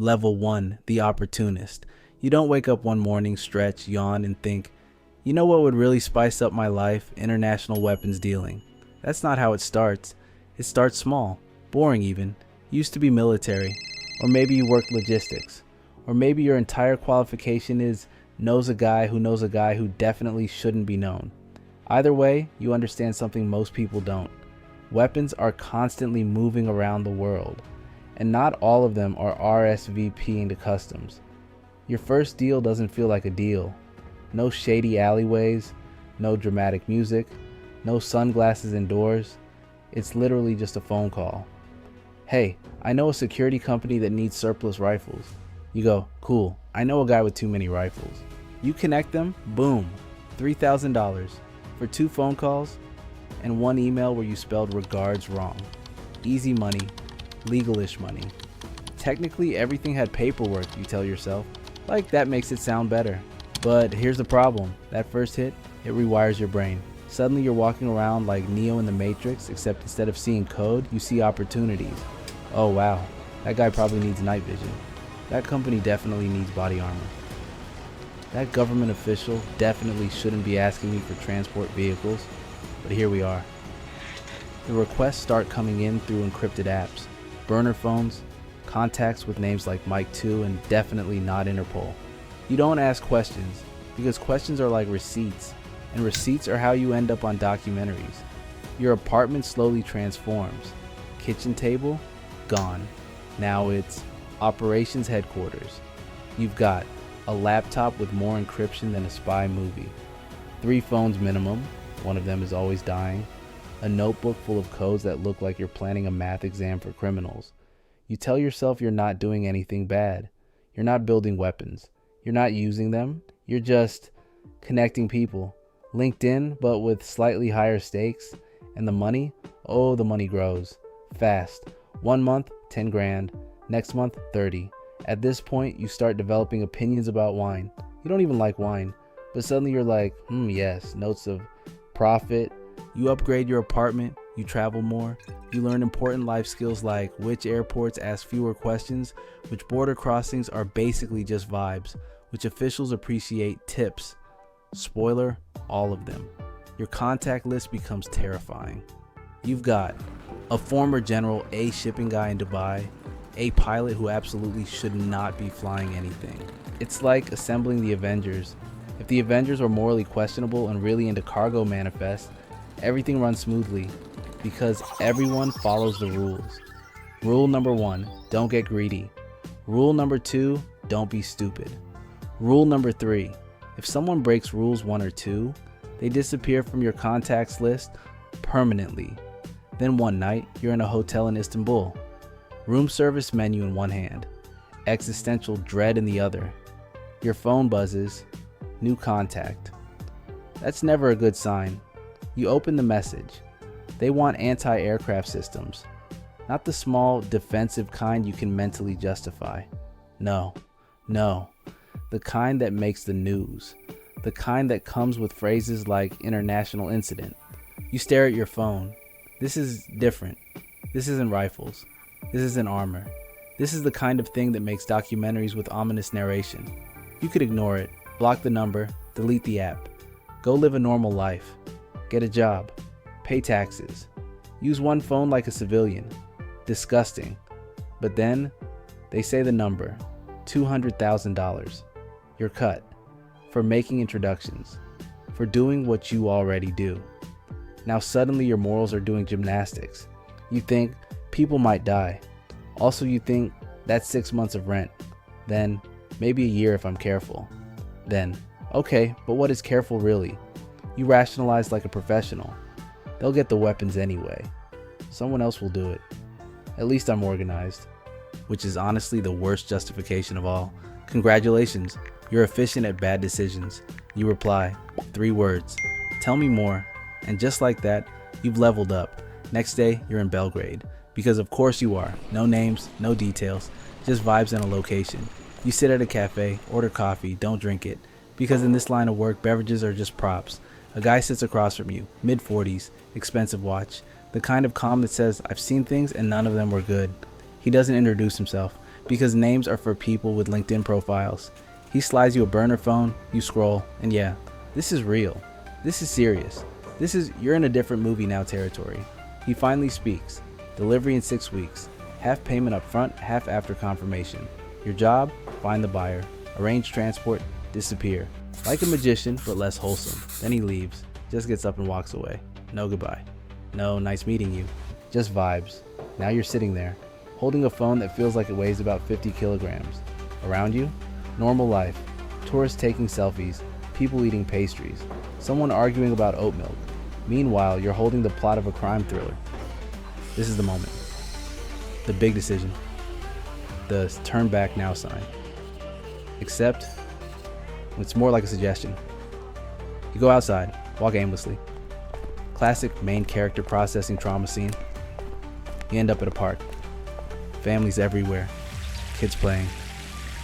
Level 1, the opportunist. You don't wake up one morning, stretch, yawn, and think, you know what would really spice up my life? International weapons dealing. That's not how it starts. It starts small, boring even. Used to be military, or maybe you worked logistics, or maybe your entire qualification is knows a guy who definitely shouldn't be known. Either way, you understand something most people don't. Weapons are constantly moving around the world, and not all of them are RSVPing to customs. Your first deal doesn't feel like a deal. No shady alleyways, no dramatic music, no sunglasses indoors. It's literally just a phone call. Hey, I know a security company that needs surplus rifles. You go, cool, I know a guy with too many rifles. You connect them, boom, $3,000 for 2 phone calls and 1 email where you spelled regards wrong. Easy money, legalish money. Technically everything had paperwork, you tell yourself. Like that makes it sound better. But here's the problem. That first hit, it rewires your brain. Suddenly you're walking around like Neo in the Matrix, except instead of seeing code, you see opportunities. Oh wow, that guy probably needs night vision. That company definitely needs body armor. That government official definitely shouldn't be asking me for transport vehicles, but here we are. The requests start coming in through encrypted apps, burner phones, contacts with names like Mike 2 and definitely not Interpol. You don't ask questions, because questions are like receipts, and receipts are how you end up on documentaries. Your apartment slowly transforms. Kitchen table, gone. Now it's operations headquarters. You've got a laptop with more encryption than a spy movie. 3 phones minimum, one of them is always dying. A notebook full of codes that look like you're planning a math exam for criminals. You tell yourself you're not doing anything bad. You're not building weapons. You're not using them. You're just connecting people. LinkedIn, but with slightly higher stakes. And the money? Oh, the money grows. Fast. 1 month, 10 grand. Next month, 30. At this point, you start developing opinions about wine. You don't even like wine, but suddenly you're like, yes, notes of profit. You upgrade your apartment, you travel more, you learn important life skills like which airports ask fewer questions, which border crossings are basically just vibes, which officials appreciate tips. Spoiler, all of them. Your contact list becomes terrifying. You've got a former general, a shipping guy in Dubai, a pilot who absolutely should not be flying anything. It's like assembling the Avengers. If the Avengers are morally questionable and really into cargo manifest, everything runs smoothly because everyone follows the rules. Rule number 1, don't get greedy. Rule number 2, don't be stupid. Rule number 3, if someone breaks rules 1 or 2, they disappear from your contacts list permanently. Then one night, you're in a hotel in Istanbul. Room service menu in one hand, existential dread in the other. Your phone buzzes, new contact. That's never a good sign. You open the message. They want anti-aircraft systems, not the small defensive kind you can mentally justify. No, the kind that makes the news, the kind that comes with phrases like international incident. You stare at your phone. This is different. This isn't rifles. This isn't armor. This is the kind of thing that makes documentaries with ominous narration. You could ignore it, block the number, delete the app. Go live a normal life. Get a job. Pay taxes. Use one phone like a civilian. Disgusting. But then, they say the number, $200,000. You're cut. For making introductions. For doing what you already do. Now suddenly your morals are doing gymnastics. You think, people might die. Also you think, that's 6 months of rent. Then, maybe a year if I'm careful. Then, okay, but what is careful really? You rationalize like a professional. They'll get the weapons anyway. Someone else will do it. At least I'm organized. Which is honestly the worst justification of all. Congratulations, you're efficient at bad decisions. You reply, 3 words, tell me more. And just like that, you've leveled up. Next day, you're in Belgrade. Because of course you are. No names, no details, just vibes and a location. You sit at a cafe, order coffee, don't drink it. Because in this line of work, beverages are just props. A guy sits across from you, mid-40s, expensive watch. The kind of calm that says, I've seen things and none of them were good. He doesn't introduce himself, Because names are for people with LinkedIn profiles. He slides you a burner phone, you scroll, and yeah, this is real. This is serious. You're in a different movie now territory. He finally speaks. Delivery in 6 weeks. Half payment up front, half after confirmation. Your job? Find the buyer. Arrange transport, disappear. Like a magician, but less wholesome. Then he leaves, just gets up and walks away. No goodbye. No nice meeting you. Just vibes. Now you're sitting there, holding a phone that feels like it weighs about 50 kilograms. Around you? Normal life. Tourists taking selfies, people eating pastries, someone arguing about oat milk. Meanwhile, you're holding the plot of a crime thriller. This is the moment. The big decision. The turn back now sign. Except, it's more like a suggestion. You go outside, walk aimlessly. Classic main character processing trauma scene. You end up at a park. Families everywhere. Kids playing.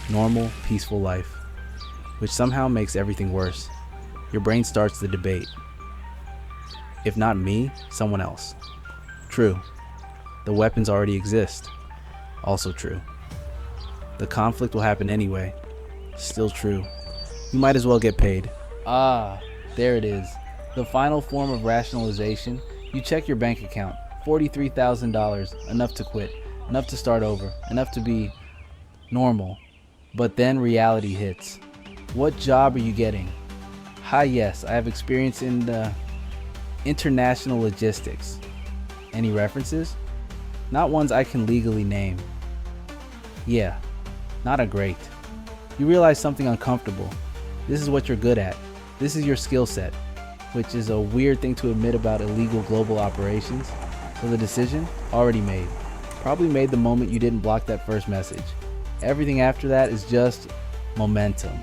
Normal, peaceful life. Which somehow makes everything worse. Your brain starts the debate. If not me, someone else. True. The weapons already exist. Also true. The conflict will happen anyway. Still true. You might as well get paid. Ah, there it is. The final form of rationalization. You check your bank account. $43,000. Enough to quit. Enough to start over. Enough to be normal. But then reality hits. What job are you getting? Hi, yes, I have experience in international logistics. Any references? Not ones I can legally name. Yeah, not a great. You realize something uncomfortable. This is what you're good at. This is your skill set, which is a weird thing to admit about illegal global operations. So the decision, already made. Probably made the moment you didn't block that first message. Everything after that is just momentum.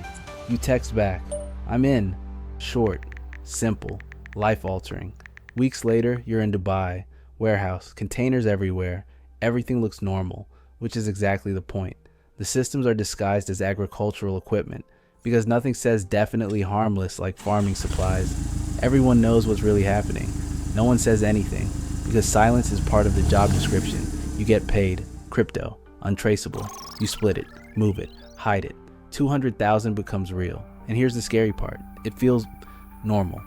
You text back, I'm in. Short, simple, life-altering. Weeks later, you're in Dubai. Warehouse, containers everywhere. Everything looks normal, which is exactly the point. The systems are disguised as agricultural equipment because nothing says definitely harmless like farming supplies. Everyone knows what's really happening. No one says anything because silence is part of the job description. You get paid. Crypto. Untraceable. You split it, move it, hide it. 200,000 becomes real. And here's the scary part. It feels normal.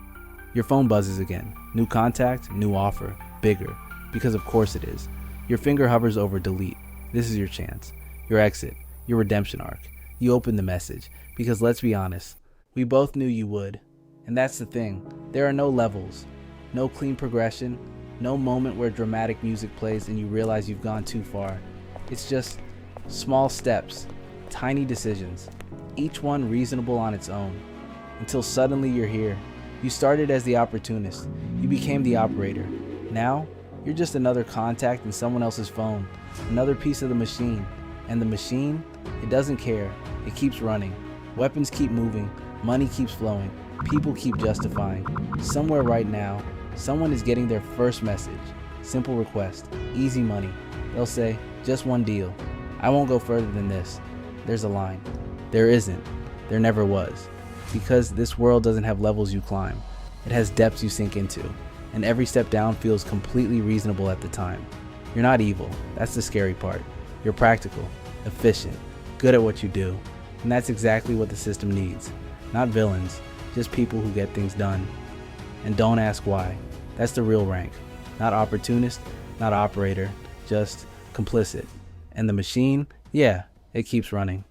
Your phone buzzes again. New contact, new offer, bigger. Because of course it is. Your finger hovers over delete. This is your chance. Your exit. Your redemption arc. You open the message. Because let's be honest, we both knew you would. And that's the thing. There are no levels. No clean progression. No moment where dramatic music plays and you realize you've gone too far. It's just small steps, tiny decisions, each one reasonable on its own, until suddenly you're here. You started as the opportunist. You became the operator. Now, you're just another contact in someone else's phone, another piece of the machine. And the machine, it doesn't care. It keeps running. Weapons keep moving. Money keeps flowing. People keep justifying. Somewhere right now, someone is getting their first message. Simple request. Easy money. They'll say, just one deal. I won't go further than this. There's a line. There isn't. There never was. Because this world doesn't have levels you climb. It has depths you sink into. And every step down feels completely reasonable at the time. You're not evil. That's the scary part. You're practical, efficient, good at what you do. And that's exactly what the system needs. Not villains, just people who get things done. And don't ask why. That's the real rank. Not opportunist, not operator, just complicit. And the machine, yeah, it keeps running.